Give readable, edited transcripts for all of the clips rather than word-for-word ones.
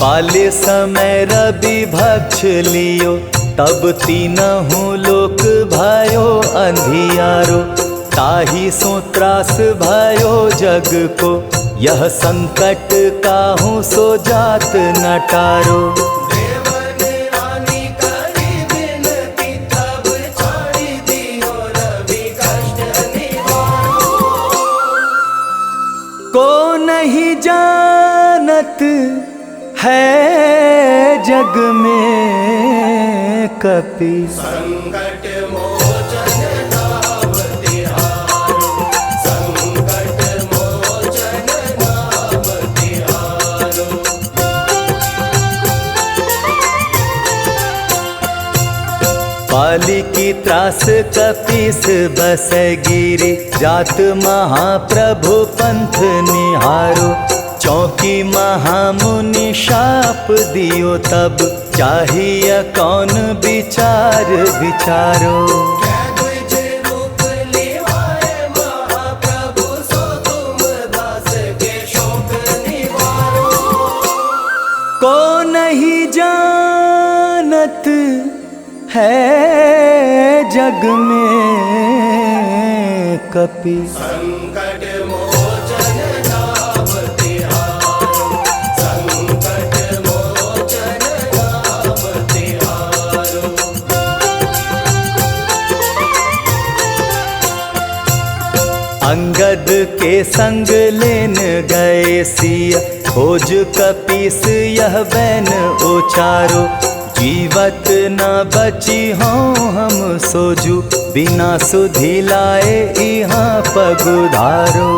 पाले समय रवि भक्ष लियो, तब तीनहु लोक भयो अंधियारो। ताहि सो त्रास भयो जग को, यह संकट काहू सो जात न टारो। को नहीं जानत है जग में कपि, संकट मोचन नाम तिहारो, संकट मोचन नाम तिहारो। पाली की त्रास कपीस बस गिरी, जात महाप्रभु पंथ निहारो। चौकी महामुनि शाप दियो, तब चाहिए कौन विचार विचारो। को नहीं जानत है जग में कपि, संकट मोचन नाम तिहारो, संकट मोचन नाम तिहारो। अंगद के संग लेन गए सिया, खोज कपीस यह बैन उचारो। जीवत न बची हों हम सोजू, बिना सुधि लाए यहाँ पगुधारो।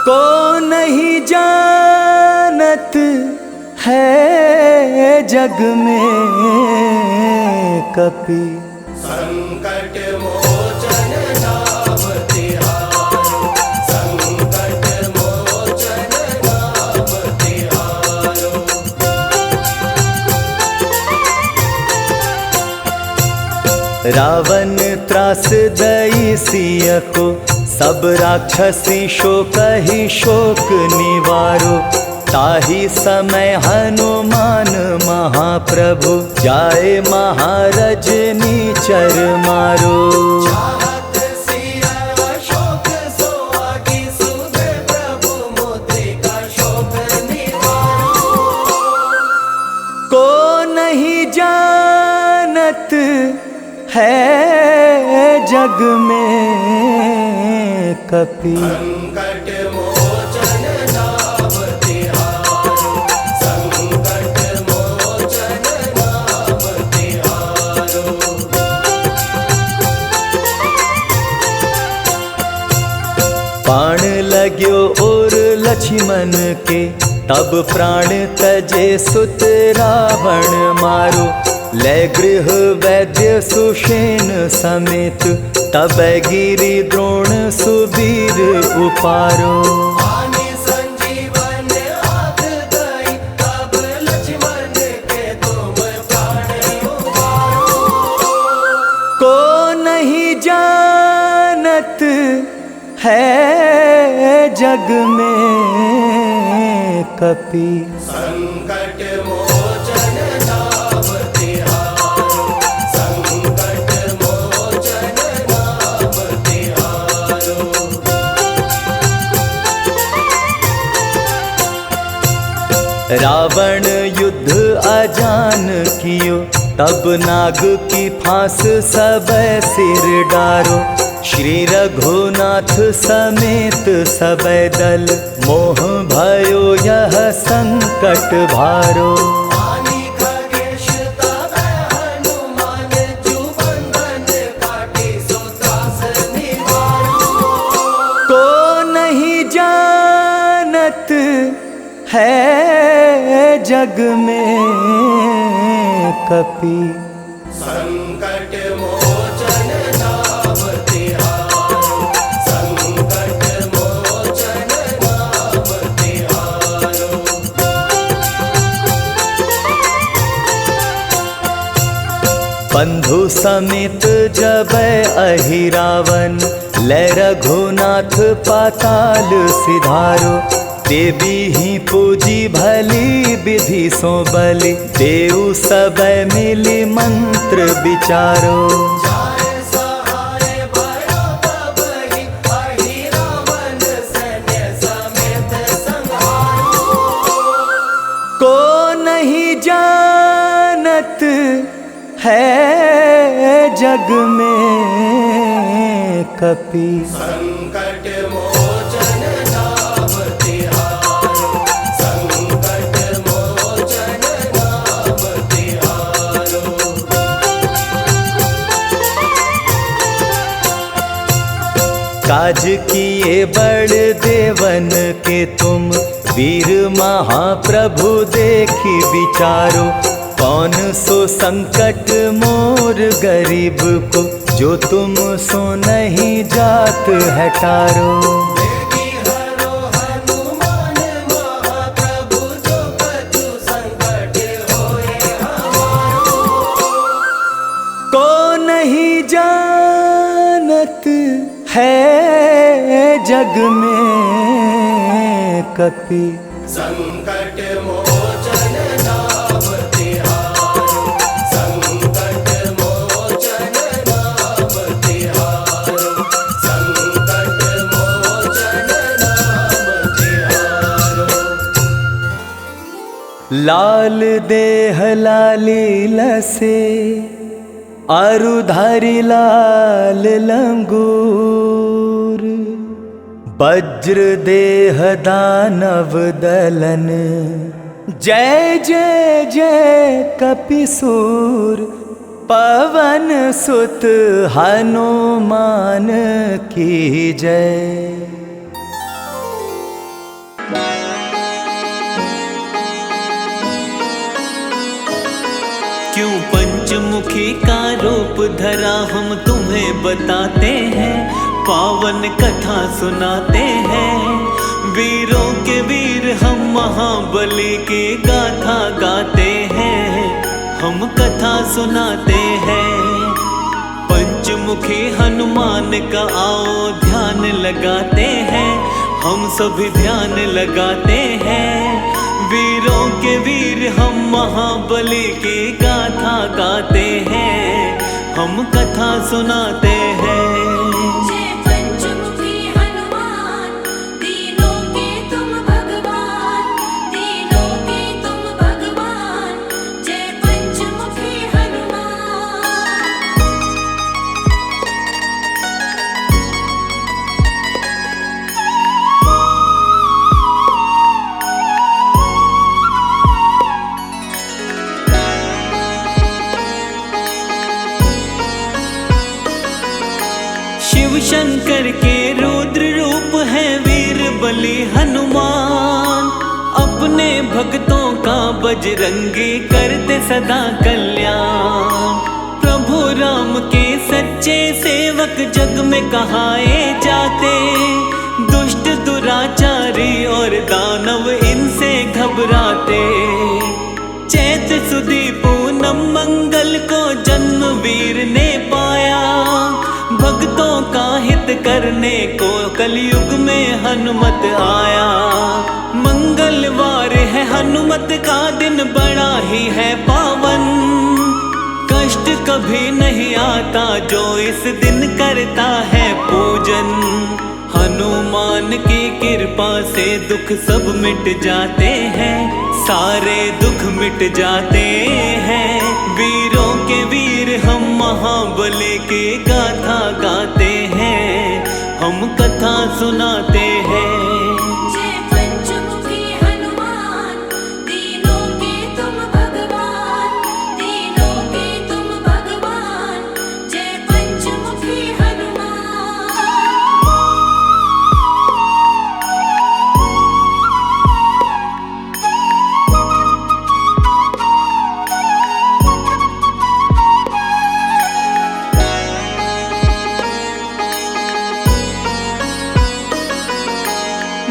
को नहीं जानत है जग में कपि, संकट मोचन नाम तिहारो, संकट मोचन नाम तिहारो। रावण त्रास दई सिय को, सब राक्षसी शोक ही शोक निवारो। ताहि समय हनुमान महाप्रभु, जाए महारजनी चर मारो। चाहत सिया शोक सोहागी, सुध प्रभु मुद्रिका शोक निवारो। को नहीं जानत है जग में कपि, संकट मोचन नाम तिहारो, संकट मोचन नाम तिहारो। बाण लाग्यो और लक्ष्मण के, तब प्राण तजे सुत रावण मारो। ले गृह वैद्य सुषेण समेत, तब गिरि द्रोण सुबीर उपारो। आनि संजीवन हाथ दई, तब लक्ष्मण के तुम प्राण उबारो। को नहीं जानत है जग में कपि, संकट मोचन नाम तिहारो, संकट मोचन नाम तिहारो। रावण युद्ध अजान कियो, तब नाग की फांस सब सिर डारो। श्री रघुनाथ समेत सब दल, मोह भयो यह संकट भारो। आनि खगेश तब हनुमान, जु बंधन काटी सो त्रास निवारो। को नहीं जानत है जग में कपि, संकट मोचन नाम तिहारो, संकट मोचन नाम तिहारो। बंधु समेत जब अहिरावन लै रघुनाथ पाताल सिधारो। देवी ही पूजी भली विधि सो बलि देव सब मिली मंत्र विचारो। जाय सहाय भयो तब ही अहिरावन सैन्य समेत संहारो। को नहीं जानत है जग में कपि संकट मोचन नाम तिहारो। संकट मोचन नाम तिहारो। काज किए बड़ देवन के तुम वीर महाप्रभु देखी विचारो। कौन सो संकट मोर गरीब को जो तुम सो नहीं जात है टारो। देवी हरो हनुमान महाप्रभु जो कछु संकट होए हमारो। को नहीं जानत है जग में कपि संकट मोचन नाम तिहारो। संकट मोचन नाम तिहारो। संकट मोचन नाम तिहारो। लाल देह लाली लसे अरुधारी लाल लंगूर। वज्र देह दानव दलन जय जय जय कपिसूर। पवन सुत हनुमान की जय। क्यों पंचमुखी का रूप धरा हम तुम्हें बताते हैं। पावन कथा सुनाते हैं। वीरों के वीर हम महाबली की गाथा गाते हैं। हम कथा सुनाते हैं। पंचमुखी हनुमान का आओ ध्यान लगाते हैं। हम सभी ध्यान लगाते हैं। वीरों के वीर हम महाबली की गाथा गाते हैं। हम कथा सुनाते हैं। जय पंचमुखी हनुमान तीनों के तुम भगवान। तीनों के तुम भगवान। जय पंचमुखी हनुमान। शिव शंकर के रुद्र रूप है वीर बलि हनुमान। अपने भक्तों का बजरंगी करते सदा कल्याण। प्रभु राम के सच्चे सेवक जग में कहाए जाते। दुष्ट दुराचारी और दानव इनसे घबराते। चैत सुदी पूनम मंगल को जन्म वीर ने पाया। भक्तों का हित करने को कलयुग में हनुमत आया। मंगलवार है हनुमत का दिन बड़ा ही है पावन। कष्ट कभी नहीं आता जो इस दिन करता है पूजन। हनुमान की कृपा से दुख सब मिट जाते हैं। सारे दुख मिट जाते हैं। वीरों के वीर हम महाबली की गाथा गाते हैं। हम कथा सुनाते हैं। जय पंचमुखी हनुमान तीनों के तुम भगवान। तीनों के तुम भगवान। जय पंचमुखी हनुमान।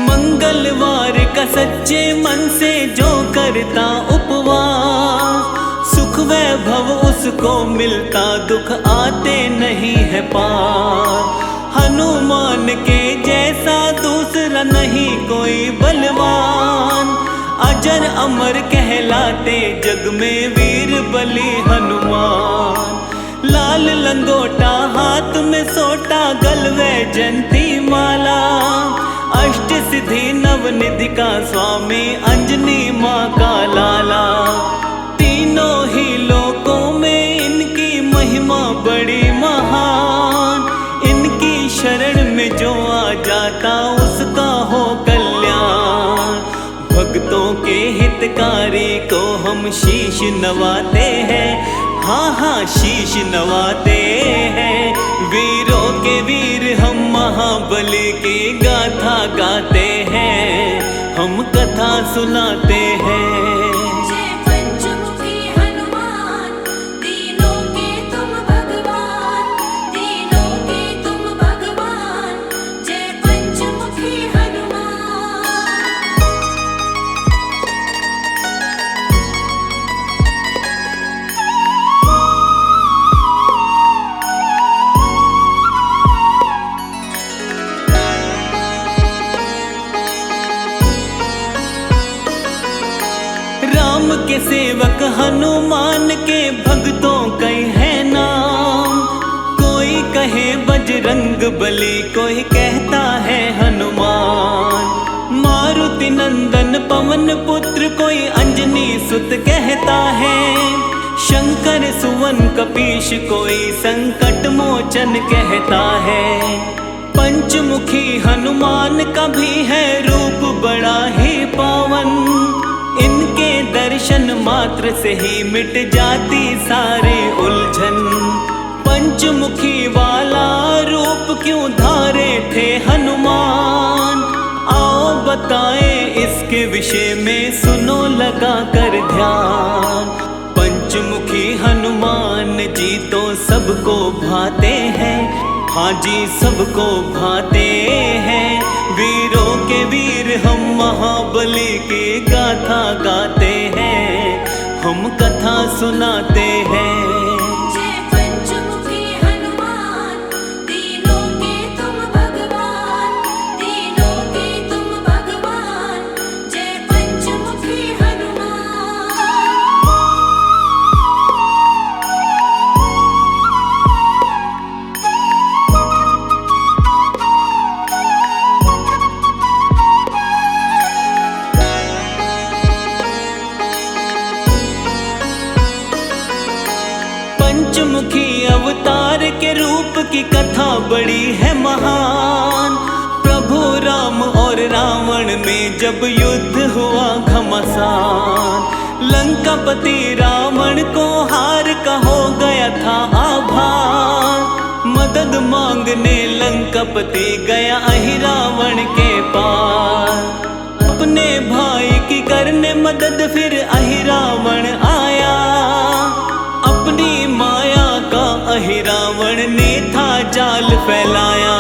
मंगलवार का सच्चे मन से जो करता उपवास। सुख वैभव उसको जिसको मिलता दुख आते नहीं है पार। हनुमान के जैसा दूसरा नहीं कोई बलवान, अजर अमर कहलाते जग में वीर बली हनुमान। लाल लंगोटा हाथ में सोटा गलवे जंती माला, अष्ट सिद्धि नवनिधि का स्वामी अंजनी माँ का लाला। तीनों ही लोकों में इनकी महिमा बड़ी महान, इनकी शरण में जो आ जाता उसका हो कल्याण। भक्तों के हितकारी को हम शीश नवाते हैं, हाँ हाँ शीश नवाते हैं। वीरों के वीर हम महाबली की गाथा गाते हैं, हम कथा सुनाते हैं। जय पंचमुखी हनुमान, तीनों के तुम भगवान, तीनों के तुम भगवान। जय पंचमुखी हनुमान। राम के सेवक हनुमान के भक्तों कई है नाम। कोई कहे बजरंग बली, कोई कहता है हनुमान। मारुति नंदन पवन पुत्र, कोई अंजनी सुत कहता है। शंकर सुवन कपीश, कोई संकट मोचन कहता है। पंचमुखी हनुमान का भी है रूप बड़ा ही पावन, इनके दर्शन मात्र से ही मिट जाती सारे उलझन। पंचमुखी वाला रूप क्यों धारे थे हनुमान, आओ बताए इसके विषय में सुनो लगा कर ध्यान। पंचमुखी हनुमान जी तो सबको भाते हैं, हाँ जी सबको भाते हैं। वीरों के वीर हम महाबली की गाथा गाते हैं, हम कथा सुनाते हैं। जय पंचमुखी हनुमान, तीनों के तुम भगवान, तीनों के तुम भगवान। जय पंचमुखी हनुमान। पंचमुखी अवतार के रूप की कथा बड़ी है महान। प्रभु राम और रावण में जब युद्ध हुआ घमासान, लंकापति रावण को हार का हो गया था आभार। मदद मांगने लंकापति गया अहिरावण के पार। अपने भाई की करने मदद फिर अहिरावण आया, अपनी माया का अहिरावण ने था जाल फैलाया।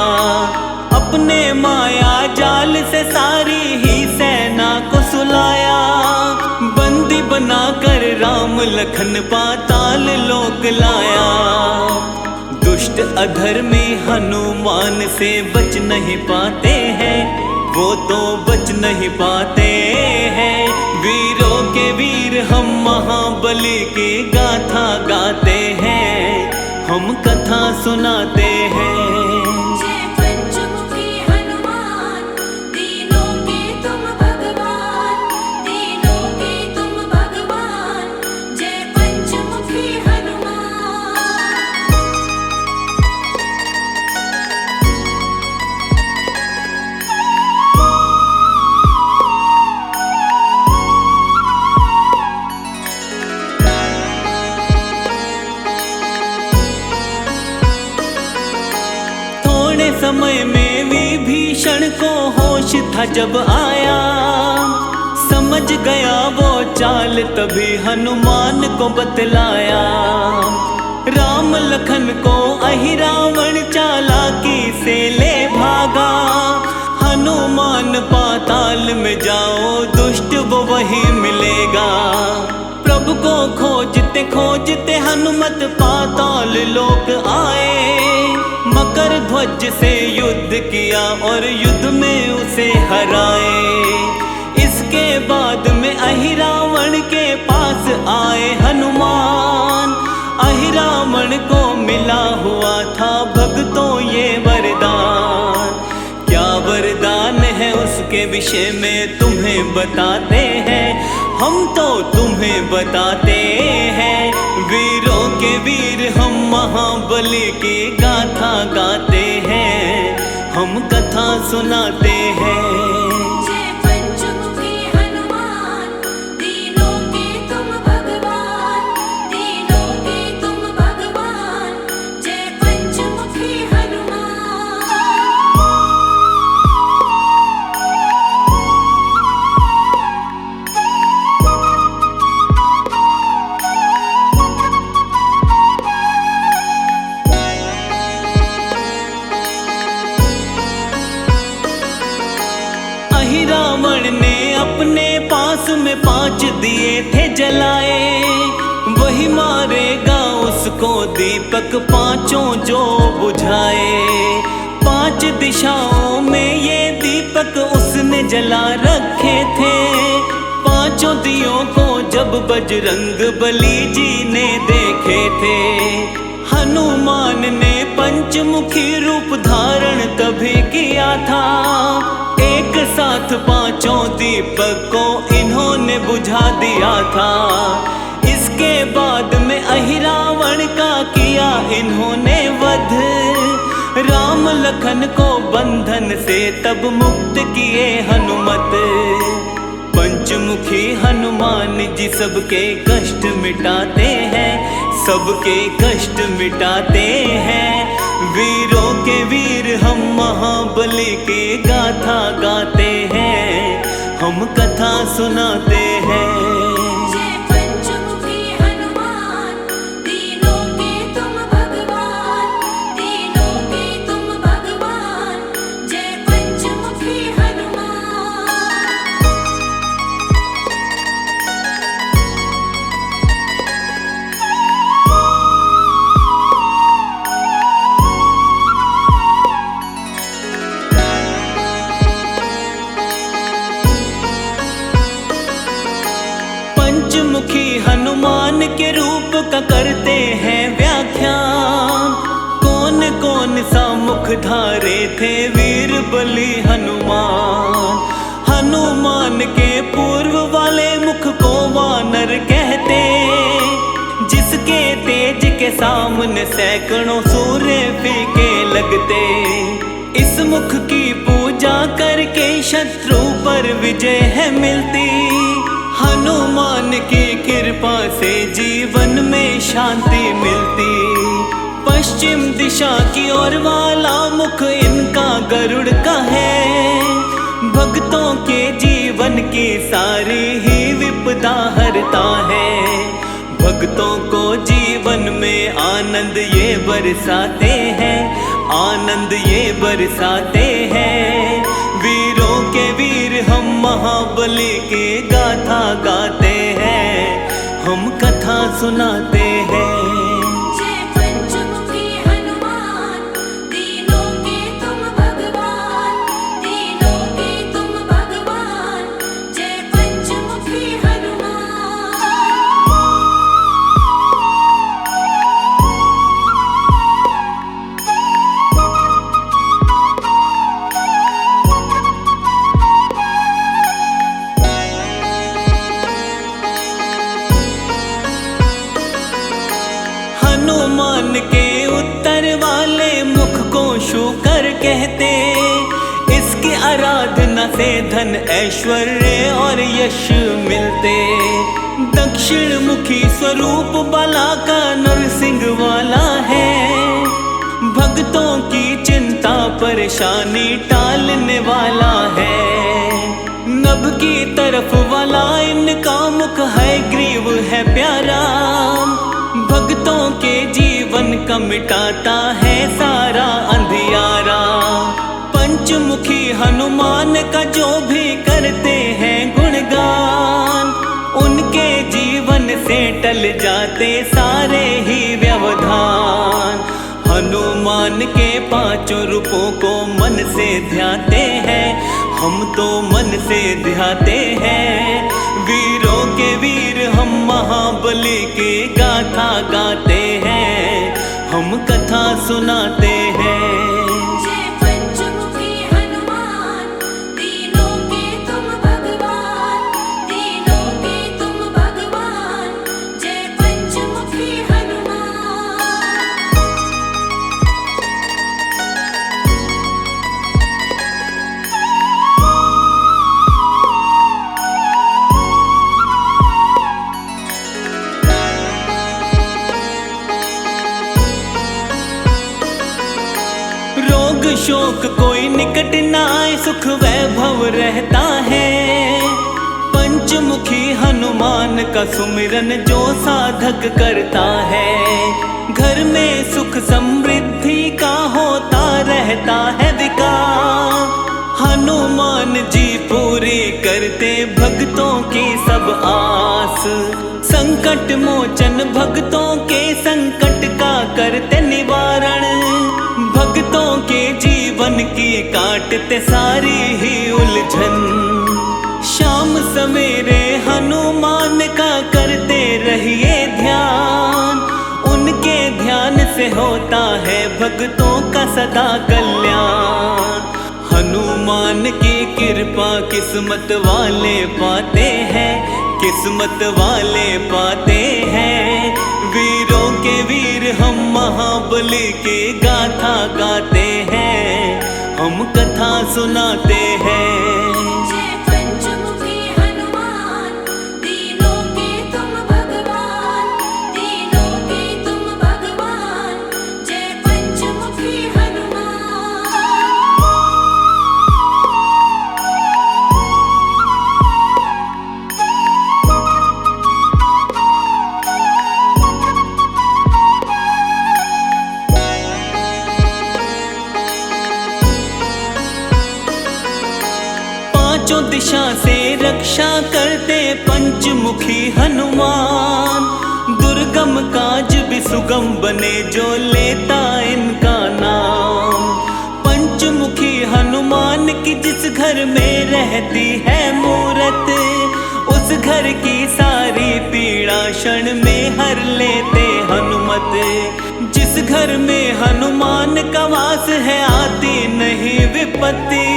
अपने माया जाल से सारी ही सेना को सुलाया, बंदी बनाकर राम लखन पाताल लोक लाया। दुष्ट अधर्मी हनुमान से बच नहीं पाते हैं, वो तो बच नहीं पाते हैं। वीरों के वीर हम महाबली की गाथा गाते हैं, हम कथा सुनाते हैं। जय पंचमुखी हनुमान, तीनों के तुम भगवान, तीनों के तुम भगवान। जय पंचमुखी हनुमान। समय में विभीषण को होश था जब आया, समझ गया वो चाल तभी हनुमान को बतलाया। राम लखन को अहिरावण चालाकी से ले भागा, हनुमान पाताल में जाओ दुष्ट वो वही मिलेगा। प्रभु को खोजते खोजते हनुमत पाताल लोक आए। मकर ध्वज से युद्ध किया और युद्ध में उसे हराए। इसके बाद में अहिरावण के पास आए हनुमान। अहिरावण को मिला हुआ था भक्तों ये वरदान। क्या वरदान है उसके विषय में तुम्हें बताते हैं, हम तो तुम्हें बताते हैं। वीरों के वीर हम महाबली की गाथा गाते हैं, हम कथा सुनाते हैं। जय पंचमुखी हनुमान, तीनों के तुम भगवान, तीनों के तुम भगवान। जय पंचमुखी हनुमान। अहिरावण ने अपने पास में 5 दिए थे जलाए। वही मारेगा उसको दीपक पांचों जो बुझाए। 5 दिशाओं में ये दीपक उसने जला रखे थे। 5 दियों को जब बजरंग बली जी ने देखे थे। हनुमान ने पंचमुखी रूप धारण तभी किया था। एक साथ 5 दीपक को इन्होंने बुझा दिया था। इसके बाद में अहिरावण का किया इन्होंने वध। राम लखन को बंधन से तब मुक्त किए हनुमत। पंचमुखी हनुमान जी सबके कष्ट मिटाते हैं, सबके कष्ट मिटाते हैं। वीरों के वीर हम महाबली की गाथा गाते हैं, हम कथा सुनाते हैं। जय पंचमुखी हनुमान, तीनों के तुम भगवान, तीनों के तुम भगवान। जय पंचमुखी हनुमान। पंचमुखी हनुमान के रूप का करते हैं व्याख्यान। कौन कौन सा मुख धारे थे वीर बली हनुमान। हनुमान के पूर्व वाले मुख को वानर कहते, जिसके तेज के सामने सैकड़ों सूर्य फीके लगते। इस मुख की पूजा करके शत्रु पर विजय है मिलती। हनुमान की कृपा से जीवन में शांति मिलती। पश्चिम दिशा की ओर वाला मुख इनका गरुड़ का है। भक्तों के जीवन की सारी ही विपदा हरता है। भक्तों को जीवन में आनंद ये बरसाते हैं, आनंद ये बरसाते हैं। वीरों के वीर हम महाबली की गाथा गाते हैं, हम कथा सुनाते हैं। जय पंचमुखी हनुमान, तीनों के तुम भगवान, तीनों के तुम भगवान। जय पंचमुखी हनुमान। हनुमान के उत्तर वाले मुख को शूकर कहते। इसकी आराधना से धन ऐश्वर्य और यश मिलते। दक्षिण मुखी स्वरूप बाला का नरसिंह वाला है। भक्तों की चिंता परेशानी टालने वाला है। नभ की तरफ वाला इनका मुख है ग्रीव है प्यारा। भक्तों के जीवन का मिटाता है सारा अंधियारा। पंचमुखी हनुमान का जो भी करते हैं गुणगान, उनके जीवन से टल जाते सारे ही व्यवधान। हनुमान के पांचों रूपों को मन से ध्याते हैं, हम तो मन से ध्याते हैं। वीरों के वीर हम महाबली की गाथा गाते हैं, हम कथा सुनाते हैं। जय पंचमुखी हनुमान, तीनों के तुम भगवान, तीनों के तुम भगवान। जय पंचमुखी हनुमान। रोग शोक कोई निकट न आए, सुख वैभव रहता है। पंचमुखी हनुमान का सुमिरन जो साधक करता है, घर में सुख समृद्धि का होता रहता है विकास। हनुमान जी पूरी करते भक्तों की सब आस, संकट मोचन भक्तों के संकट का करते निवारण। भक्तों के जीवन की काटते सारी ही उलझन। शाम सवेरे हनुमान का करते रहिए ध्यान, उनके ध्यान से होता है भक्तों का सदा कल्याण। हनुमान की कृपा किस्मत वाले पाते हैं, किस्मत वाले पाते हैं। वीरों के वीर हम महाबली की गाथा गाते हैं, हम कथा सुनाते हैं। जय पंचमुखी हनुमान, तीनों के तुम भगवान, तीनों के तुम भगवान। जय पंचमुखी हनुमान। पांचों दिशा से रक्षा करते पंचमुखी हनुमान। दुर्गम काज भी सुगम बने जो लेता इनका नाम। पंचमुखी हनुमान की जिस घर में रहती है मूरत, उस घर की सारी पीड़ा क्षण में हर लेते हनुमत। जिस घर में हनुमान का वास है आती नहीं विपत्ति,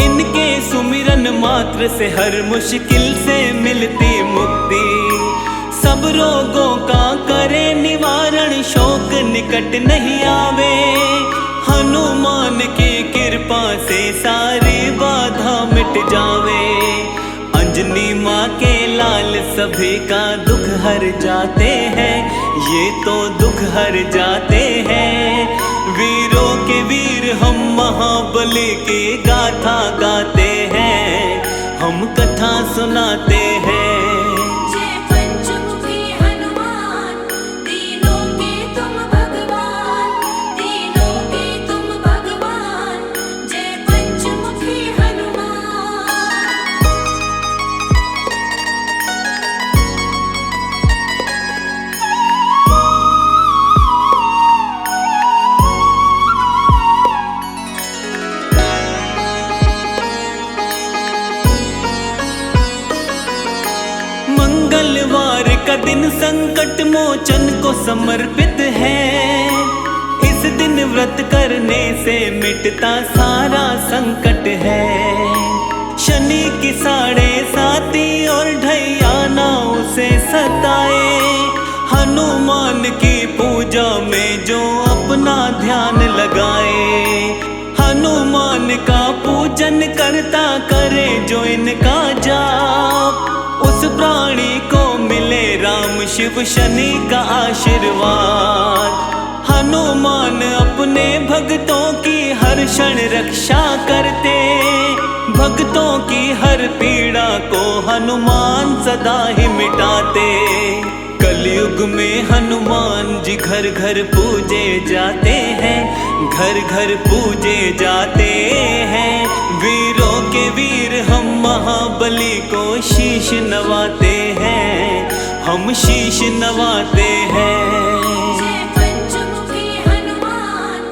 इनके सुमिरन मात्र से हर मुश्किल से मिलती मुक्ति। सब रोगों का करे निवारण, शोक निकट नहीं आवे। हनुमान की कृपा से सारी बाधा मिट जावे। अंजनी माँ के लाल सभी का दुख हर जाते हैं, ये तो दुख हर जाते हैं। वीरों के वीर हम महाबली की गाथा गाते हैं, हम कथा सुनाते हैं। जय पंचमुखी हनुमान, तीनों के तुम भगवान, तीनों के तुम भगवान। जय पंचमुखी हनुमान। मंगलवार का दिन संकट मोचन को समर्पित है। इस दिन व्रत करने से मिटता सारा संकट है। शनि की 7.5 और ढैया ना उसे सताए। हनुमान की पूजा में जो अपना ध्यान लगाए, हनुमान का पूजन करता करे जो इनका जाप, उस प्राणी को मिले राम शिव शनि का आशीर्वाद। हनुमान अपने भक्तों की हर क्षण रक्षा करते, भक्तों की हर पीड़ा को हनुमान सदा ही मिटाते। कलयुग में हनुमान जी घर घर पूजे जाते हैं, घर घर पूजे जाते हैं। वीरों के वीर हम महाबली को शीश नवाते हैं, हम शीश नवाते हैं। जय पंचमुखी हनुमान,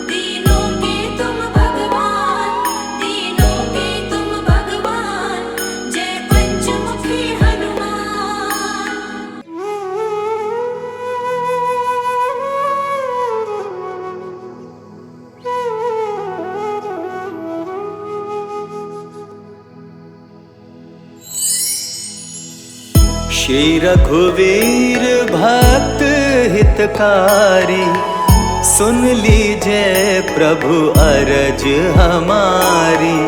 दीनों के तुम भगवान, दीनों के तुम भगवान। जय पंचमुखी हनुमान। श्री रघुवीर भक्त हितकारी, सुन लीजिए प्रभु अरज हमारी।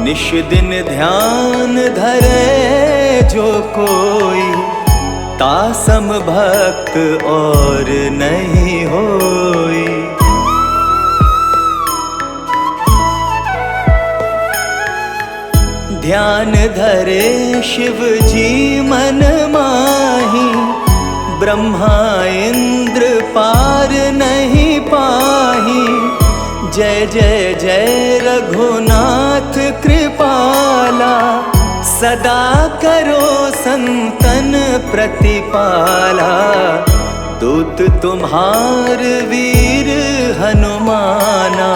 निश दिन ध्यान धरे जो कोई, तासम भक्त और नहीं होई। ध्यान धरे शिव जी मन माही, ब्रह्मा इंद्र पार नहीं पाही। जय जय जय रघुनाथ कृपाला, सदा करो संतन प्रतिपाला। दूत तुम्हार वीर हनुमाना,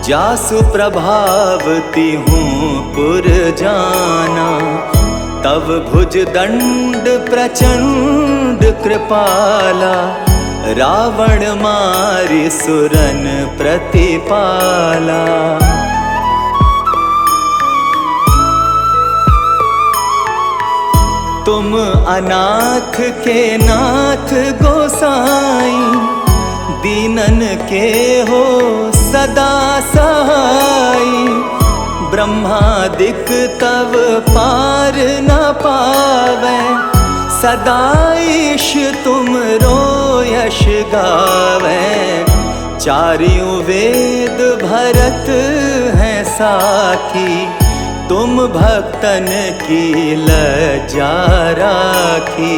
जासु प्रभावती हूँ पुर जाना। तव भुज दंड प्रचंड कृपाला, रावण मारि सुरन प्रतिपाला। तुम अनाथ के नाथ गोसाई, दीनन के हो सदा सहाई। ब्रह्मादिक तव पार न पावै, सदा ईश तुम रो यश गावै। चारियों वेद भरत हैं साखी, तुम भक्तन की लज्जा राखी।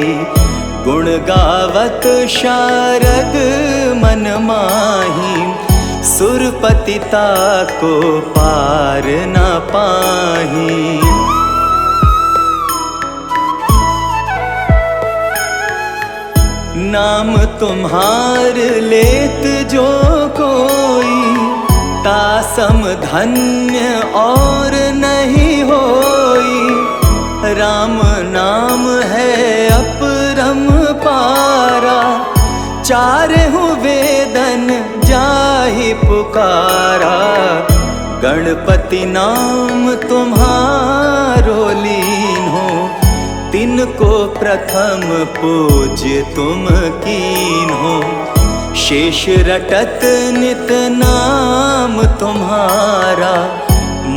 गुण गावत शारद मन माही, सुरपतिता को पार न पाही। नाम तुम्हार लेत जो कोई, तासम धन्य और नहीं होई। राम नाम है अपरम पारा, चारहु वेदन जाहि पुकारा। गणपति नाम तुम्हारो लीन हो, तिनको प्रथम पूज्य तुम कीन हो। शेष रटत नित नाम तुम्हारा,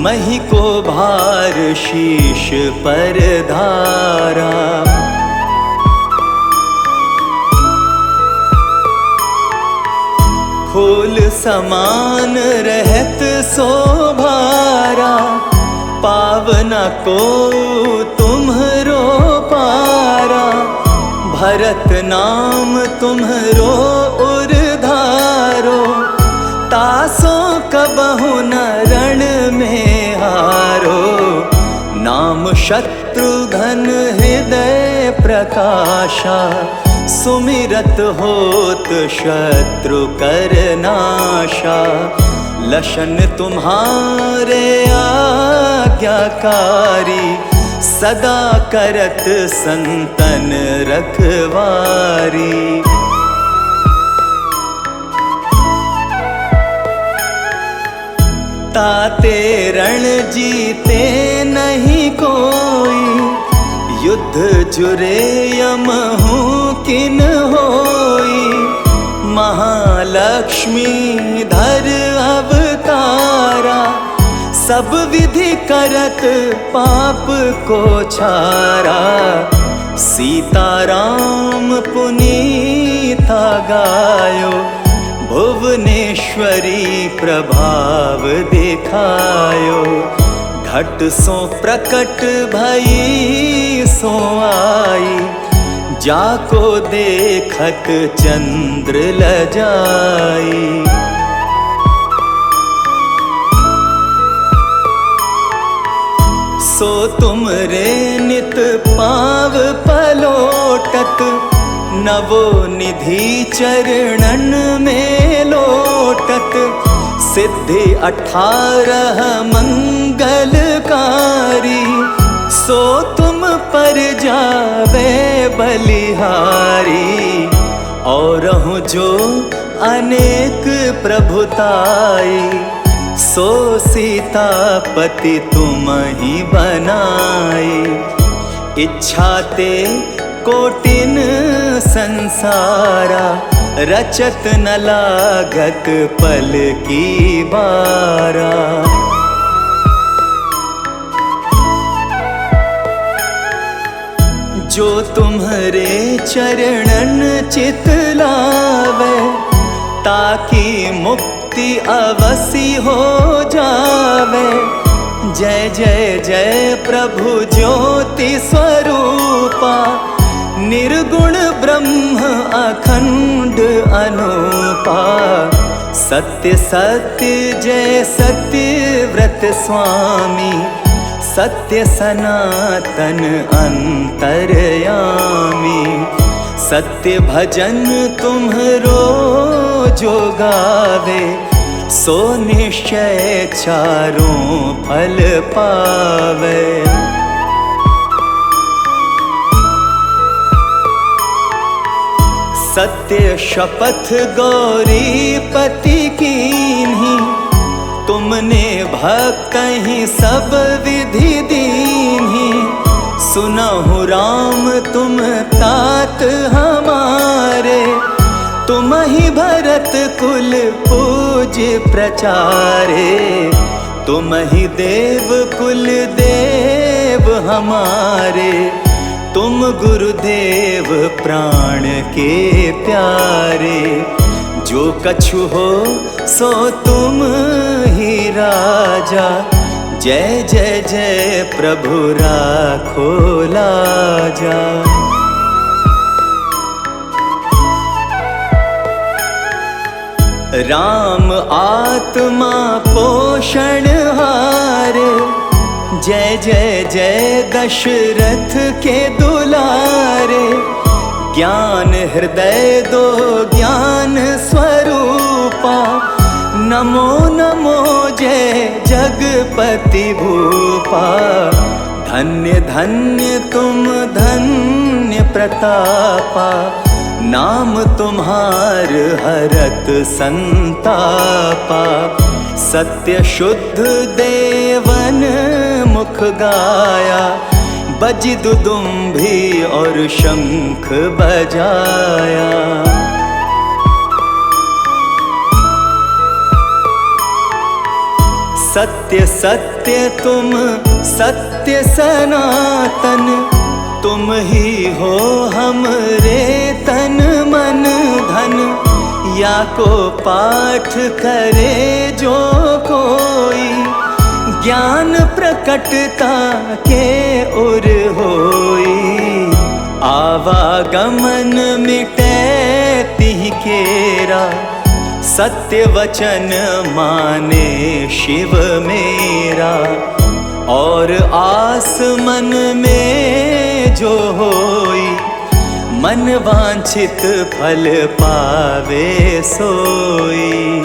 मही को भार शीश पर धारा। फूल समान रहत शोभारा, पावना को तुम्हरो पारा। भरत नाम तुम्हरो उरधारो, तासो कबहु न रण में हारो। नाम शत्रुघ्न हृदय प्रकाशा, सुमिरत होत शत्रु कर नाशा। लशन तुम्हारे आज्ञाकारी, सदा करत संतन रखवारी। ताते रण जीते नहीं कोई, युद्ध जुरे यम हूँ किन होई। महालक्ष्मी धर अवतारा, सब विधि करत पाप को छारा। सीताराम पुनीता गायो, भुवनेश्वरी प्रभाव दिखायो। घट सो प्रकट भई सो आई, जाको देखत चंद्र लजाई। सो तुम रे नित पाव पलोए, लोटत, नवो निधि चरणन में लोटत। सिद्धि 18 मंगलकारी, सो तुम पर जावे बलिहारी। और जो अनेक प्रभुताई, सो सीतापति तुम ही बनाई। इच्छा ते कोटिन संसारा, रचत न लागत पल की बारा। जो तुम्हारे चरणन चित लावे, ताकि मुक्ति अवसी हो जावे। जय जय जय प्रभु ज्योति स्वरूपा, निर्गुण ब्रह्म अखंड अनूपा। सत्य सत्य जय सत्य व्रत स्वामी, सत्य सनातन अंतर्यामी। सत्य भजन तुम्हरो जो गावे, सो निश्चय चारों फल पावे। सत्य शपथ गौरीपति कीन्ही, तुमने भक्त ही सब विधि दीन्ही। सुनहु राम तुम तात हमारे, तुम ही भरत कुल पूज प्रचारे। तुम ही देव कुल देव हमारे, तुम गुरुदेव प्राण के प्यारे। जो कछु हो सो तुम ही राजा, जय जय जय प्रभु राखो लाजा। राम आत्मा पोषण हारे, जय जय जय दशरथ के दुलारे। ज्ञान हृदय दो ज्ञान स्वरूपा, नमो नमो जय जगपति भूपा। धन्य धन्य तुम धन्य प्रतापा, नाम तुम्हार हरत संतापा। सत्य शुद्ध देवन मुख गाया, बजि दुदुम्भी और शंख बजाया। सत्य सत्य तुम सत्य सनातन, तुम ही हो हमरे तन मन धन। या को पाठ करे जो कोई, ज्ञान प्रकटता के उर होई। आवागमन मिटे तिहि केरा, सत्य वचन माने शिव मेरा। और आस मन में जो होई, मन वांछित फल पावे सोई।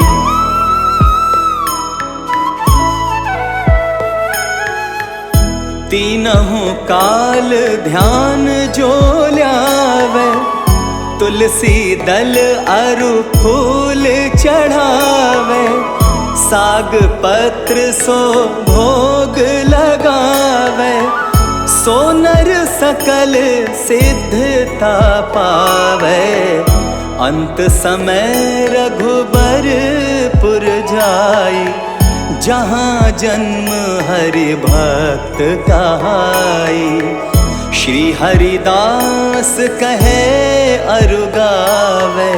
तीनहु काल ध्यान जो ल्यावे, तुलसी दल अरु फूल चढ़ावे। साग पत्र सो भोग लगावे, सो नर सकल सिद्धता पावे। अंत समय रघुबरपुर जाई, जहाँ जन्म हरि भक्त कहाई। श्री हरिदास कहे अरु गावे,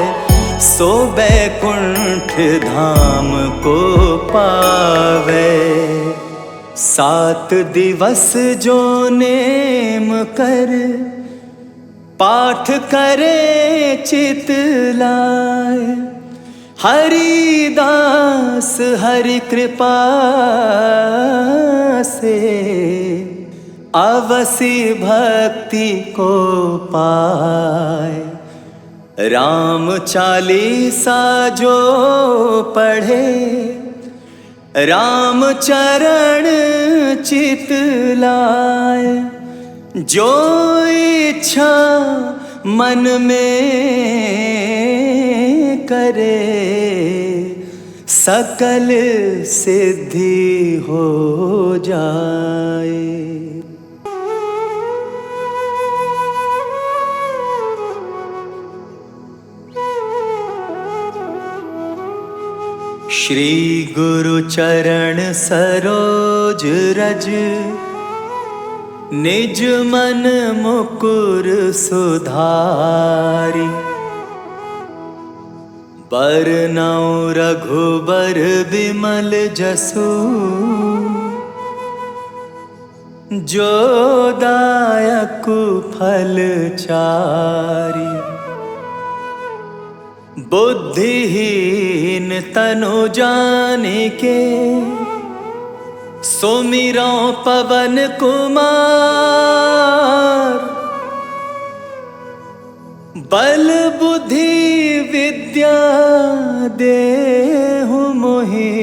सो बैकुंठ धाम को पावे। 7 दिवस जो नेम कर, पाठ करे चित लाए। हरिदास हरि कृपा से, अवसी भक्ति को पाए। राम चालीसा जो पढ़े, राम चरण चित लाए। जो इच्छा मन में करे, सकल सिद्धि हो जाए। श्री गुरु चरण सरोज रज, निज मन मुकुर सुधारी। बरनउँ रघुबर बिमल जसु, जो दायक फल चारि। बुद्धिहीन तनु जानिके, सुमिरौ पवन कुमार। बल बुद्धि विद्या देहु मोहि,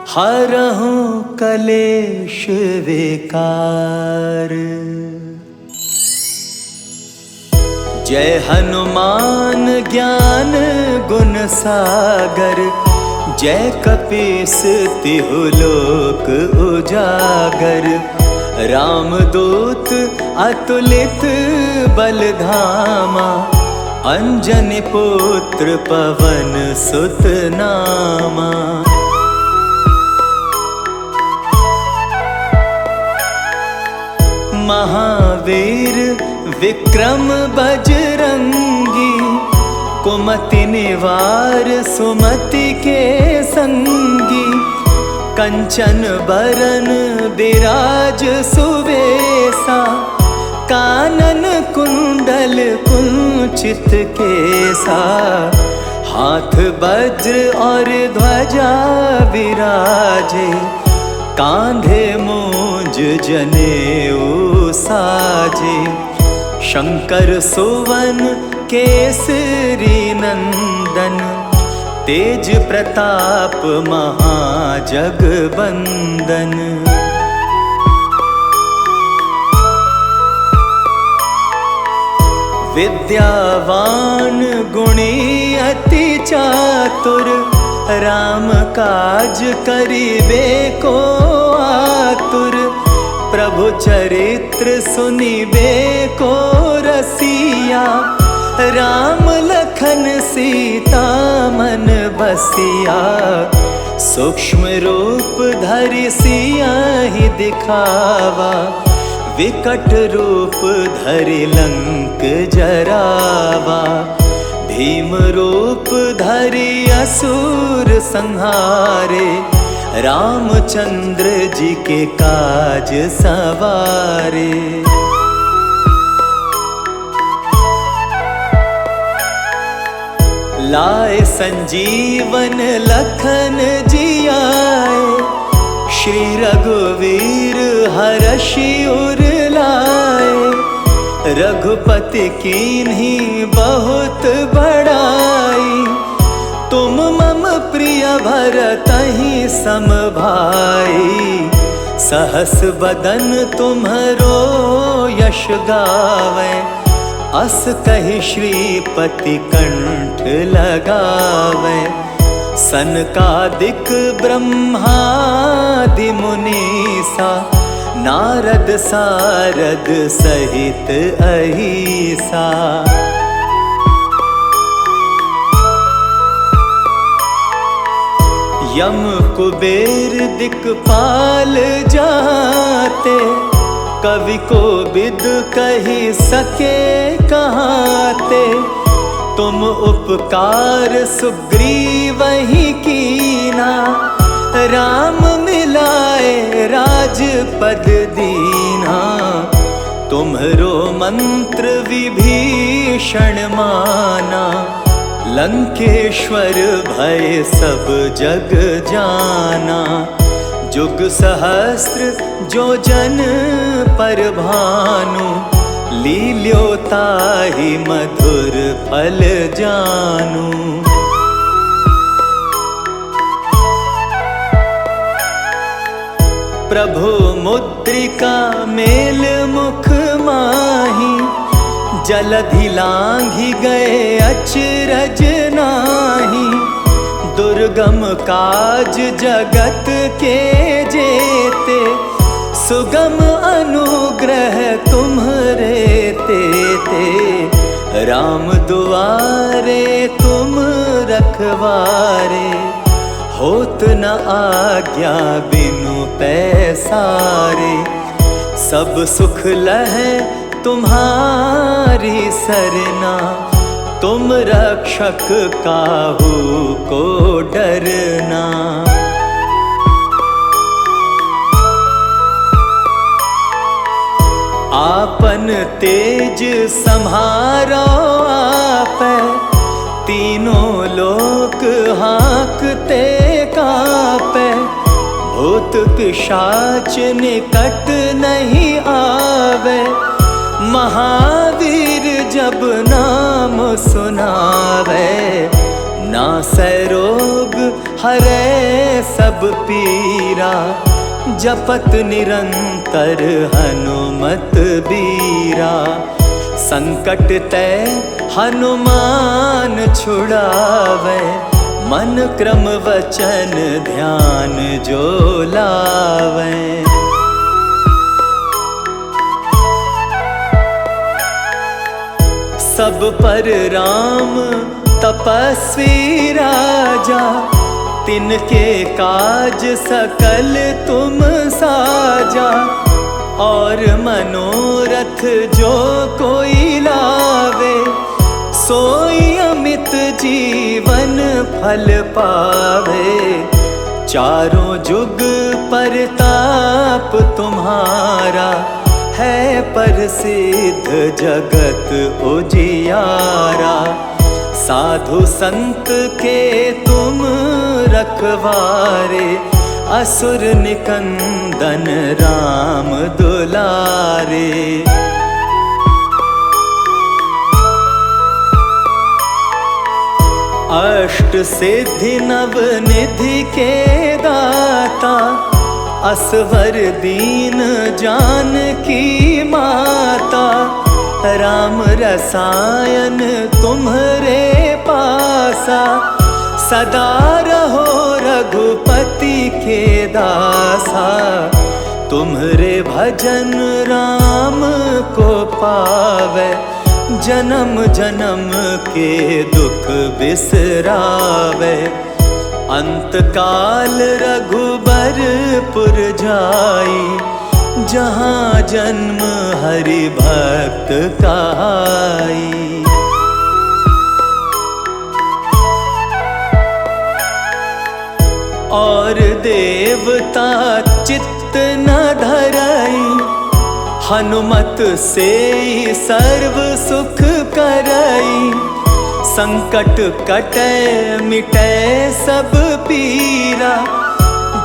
हरहु कलेश विकार। जय हनुमान ज्ञान गुण सागर, जय कपीस तिहु लोक उजागर। रामदूत अतुलित बल धामा, अंजनी पुत्र पवन सुत नामा। महावीर विक्रम बजरंगी, कुमति निवार सुमति के संगी। कंचन बरन बिराज सुवेसा, कानन कुंडल कुंचित केसा। हाथ वज्र और ध्वजा विराजे, कांधे मूंज जनेऊ साजे। शंकर सुवन केसरी नंदन, तेज प्रताप महाजगबंदन। विद्यावान गुणी अति चातुर, राम काज करिबे को आतुर। प्रभु चरित्र सुनिबे को रसिया, राम लखन सीता मन बसिया। सूक्ष्म रूप धरि सियाहि दिखावा, विकट रूप धरि लंक जरावा। भीम रूप धरि असुर संहारे, रामचंद्र जी के काज सवारे। लाए संजीवन लखन जियाए, श्री रघुवीर हरषि उर लाए। रघुपति कीन्ही बहुत बड़ाई, तुम मम प्रिय भरतहि सम भाई। सहस बदन तुम्हरो यश गावै, अस कहि श्रीपति कंठ लगावै। सनकादिक ब्रह्मादि मुनीसा, नारद सारद सहित अहिसा। यम कुबेर दिक्पाल जाते, कवि को बिद कही सके कहाते। तुम उपकार सुग्रीवहि कीना, राम मिलाए राजपद दीना। तुम्हरो मंत्र विभीषण माना, लंकेश्वर भय सब जग जाना। जुग सहस्त्र जो जन पर भानु, लील्यो ताहि मधुर फल जानु। प्रभु मुद्रिका मेल मुख माही, जलधि लांघि गए अचरज नाही। दुर्गम काज जगत के जेते, सुगम अनुग्रह तुम्हरे तेते। राम दुआरे तुम रखवारे, होत न आज्ञा बिनु पैसारे। सब सुख लहै तुम्हारी सरना, तुम रक्षक काहू को डरना। आपन तेज सम्हारो आपै, तीनों लोक हाँकते कापै। भूत पिशाच निकट नहीं आवे, महावीर जब नाम सुनावे। नासै रोग हरै सब पीरा, जपत निरंतर हनुमत बीरा। संकट ते हनुमान छुड़ावे, मन क्रम वचन ध्यान जो लावे। सब पर राम तपस्वी राजा, तिनके काज सकल तुम साजा। और मनोरथ जो कोई लावे, सोई अमित जीवन फल पावे। चारों जुग परताप तुम्हारा, है प्रसिद्ध जगत उजियारा। साधु संत के तुम रखवारे, असुर निकंदन राम दुलारे। अष्ट सिद्धि नव निधि के दाता, असवर दीन जानकी माता। राम रसायन तुम्हरे पासा, सदा रहो रघुपति के दासा। तुम्हरे भजन राम को पावे, जन्म जन्म के दुख बिसरावे। अंत काल रघुबरपुर जाई, जहाँ जन्म हरि भक्त कहाई। और देवता चित्त न धरई, हनुमत से सर्व सुख करई। संकट कटै मिटै सब पीरा,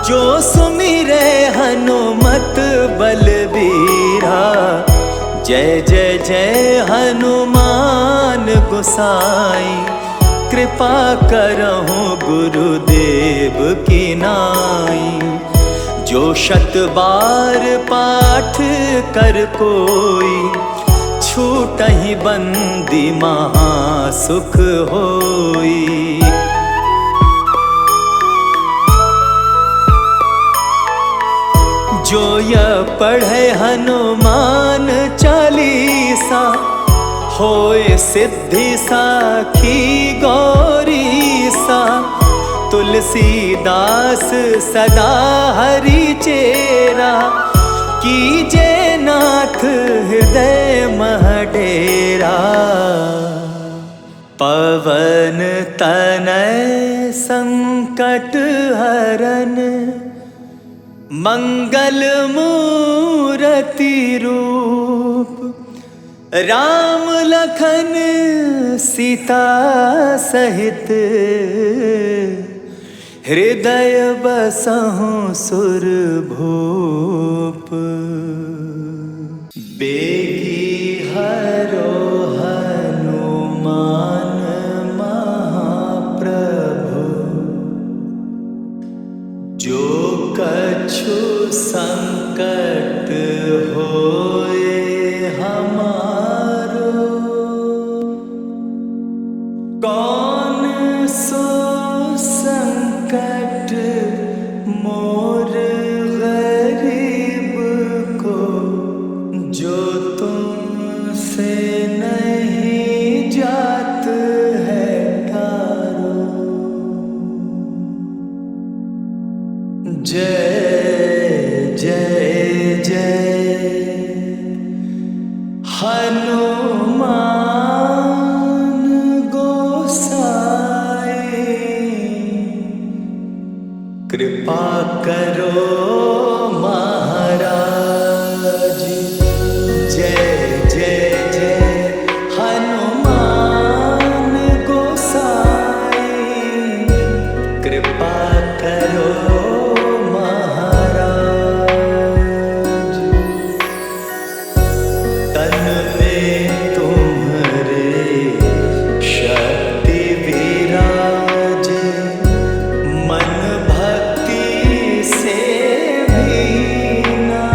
जो सुमिरै हनुमत बलबीरा। जय जय जय हनुमान गोसाई, कृपा करहु गुरुदेव की नाई। जो शत बार पाठ कर कोई, छूटहि बंदी महा सुख होई। जो यह पढ़े हनुमान चालीसा, होए सिद्धि साखी गौरीसा। तुलसीदास सदा हरि चेरा, कीजे नाथ हृदय मह डेरा। पवन तनय संकट हरन, मंगल मूरति रूप। राम लखन सीता सहित, हृदय बसहु सुर भूप। बेगी हरो हनुमान महाप्रभु, जो कछु संकट होए हमारो। कौन सो संकट मोर गरीब को, जो तुमसे नहीं जात है टारो। जय जय जय हनुमान गोसाई, कृपा करो महाराज। जय जय जय हनुमान गोसाई, कृपा करो महाराज। तन में तुम्हारे शक्ति विराजे, मन भक्ति से भीना।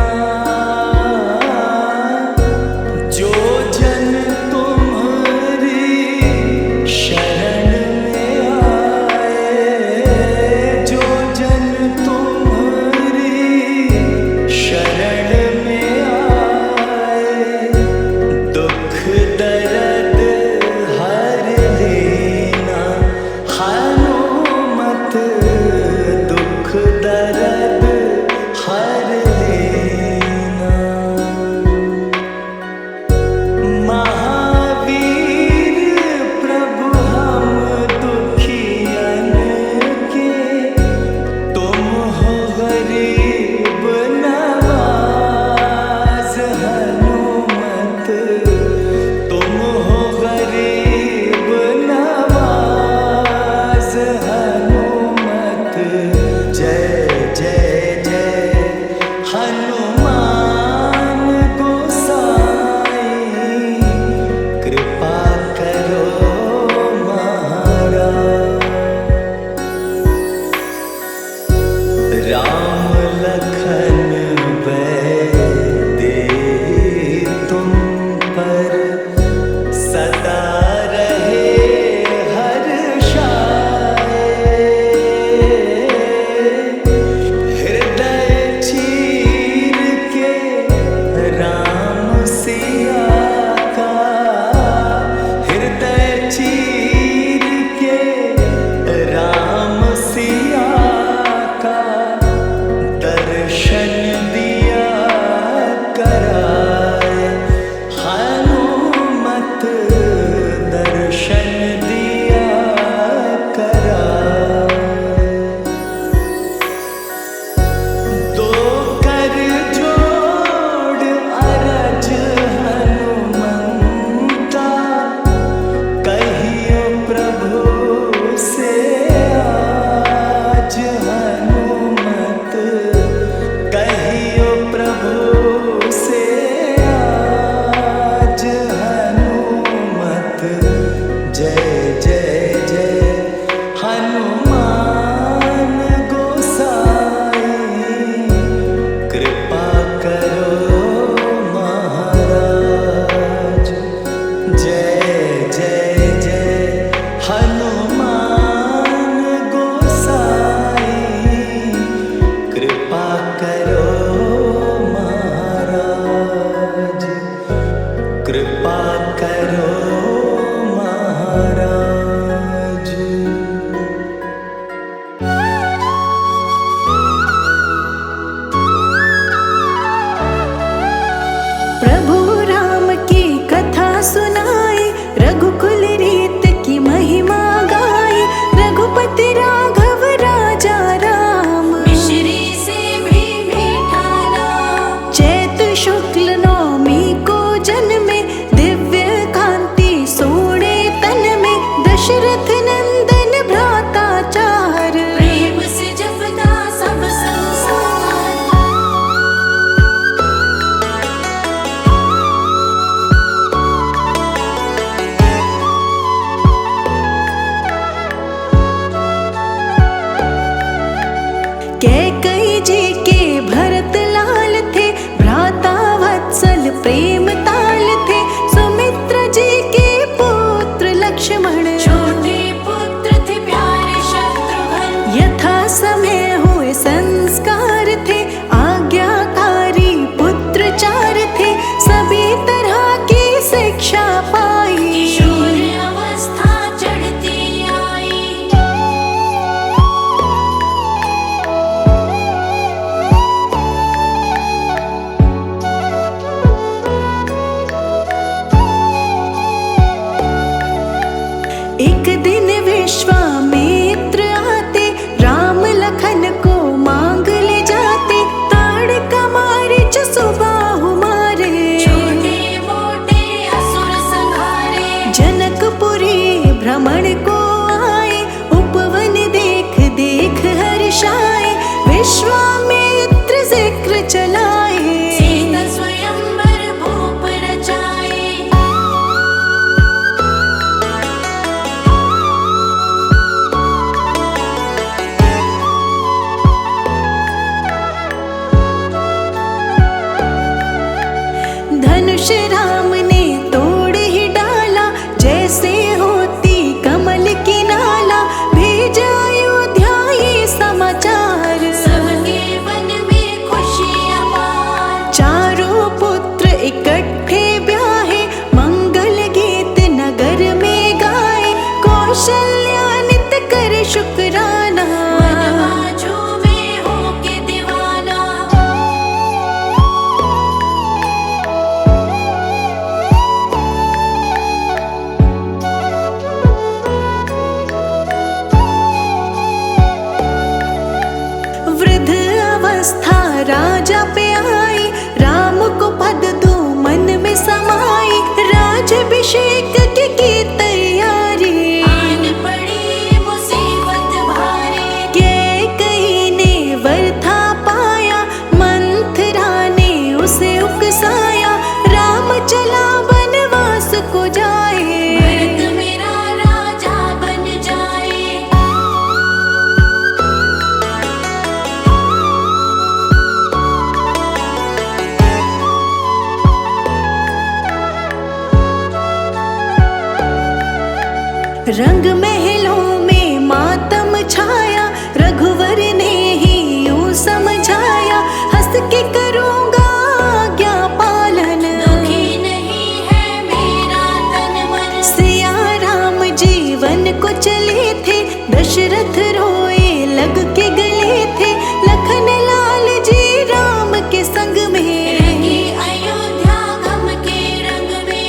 रंग महलों में मातम छाया, रघुवर ने ही यूं समझाया, हंस के करूँगा आज्ञा पालन, दुखी नहीं है मेरा तन मन। सिया राम जीवन को चले थे, दशरथ रोए लग के गले थे, लखन लाल जी राम के संग में, रंगी अयोध्या गम के रंग में।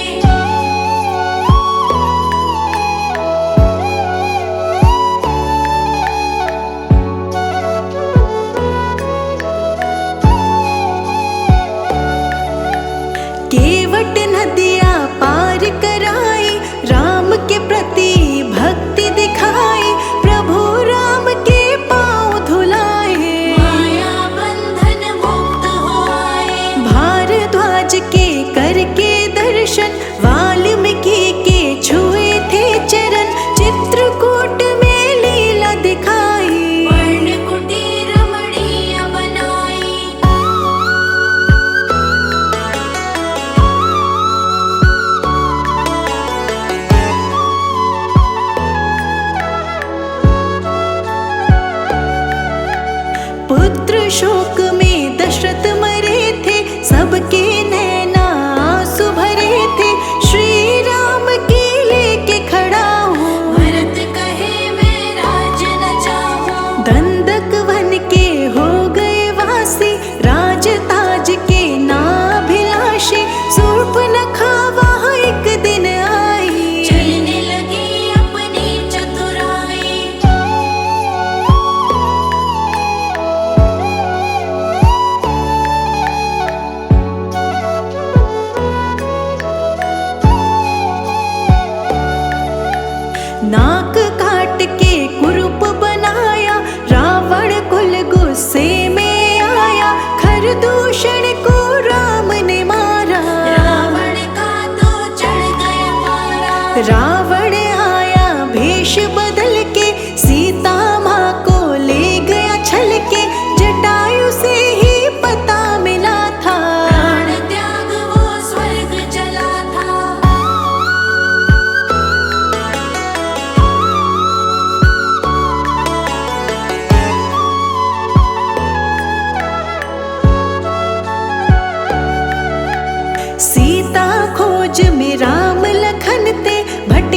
केवट नदियाँ पार कराई, राम के प्रति भक्ति दिखाई, प्रभु राम के पाँव धुलाए, माया बंधन मुक्त हो आए। भारद्वाज के करके दर्शन, वाल्मीकि के छुए थे चरण, चित्रकूट में लीला दिखाई, वर्ण कुटीर रमणीय बनाई। पुत्र शोक में दशरथ मरे थे, सबके नैना आंसू भरे थे, श्री राम की लेके खड़ा हूँ, भरत कहे मैं राज न चाहूं। दंडक वन के हो गए वासी, राज ताज के नाभिलाषी, शूर्पणखा वहाँ एक दिन आई, चलने लगी अपनी चतुराई। नाक काट के कुरूप बनाया, रावण कुल गुस्से में आया, खरदूषण को राम ने मारा, रावण का तो चढ़ गया पारा। रावण आया भेष बदल के, सीता माँ को ले गया छल के, जटायु से ही पता मिला था, प्राण त्याग वो स्वर्ग चला था। सीता खोज में राम लखन ते, भट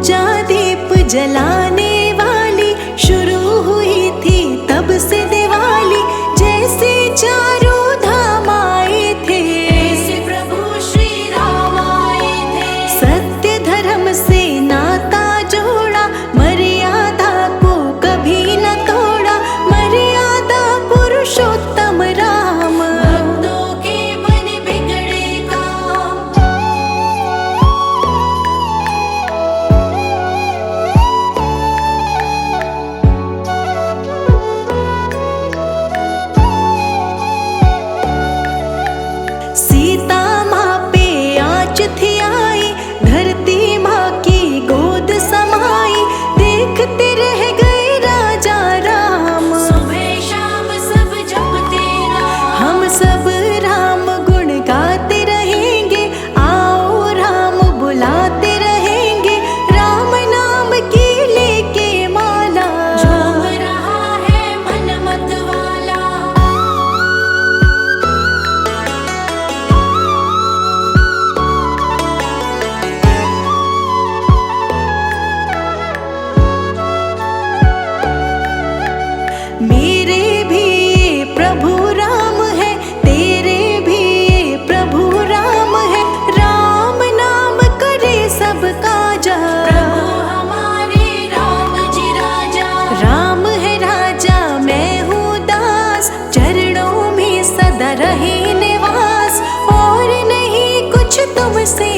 पूजा दीप जलाने वाली शुरू हुई थी तब से दिवाली। जैसे चारों धाम आए थे ऐसे प्रभु श्री राम आए थे। सत्य धर्म से नाता जोड़ा, मर्यादा को कभी न तोड़ा। मर्यादा पुरुषोत्तम राम, भक्तों के मन बिगड़े काम। सीता माँ पे आँच थी आई, धरती माँ की गोद समाई। देखते रह गए राजा राम, सुबह शाम सब जपते नाम। हम सब राम गुण गाते रहेंगे। आओ राम बुलाते रहेंगे, राम नाम की लेके माला। झूम रहा है मन मत वाला। मेरे भी ये प्रभु राम है, तेरे भी ये प्रभु राम है। राम नाम करे सब काजा, प्रभु हमारे राम जी राजा। राम है राजा मैं हूँ दास, चरणों में सदा रहे निवास। और नहीं कुछ तुमसे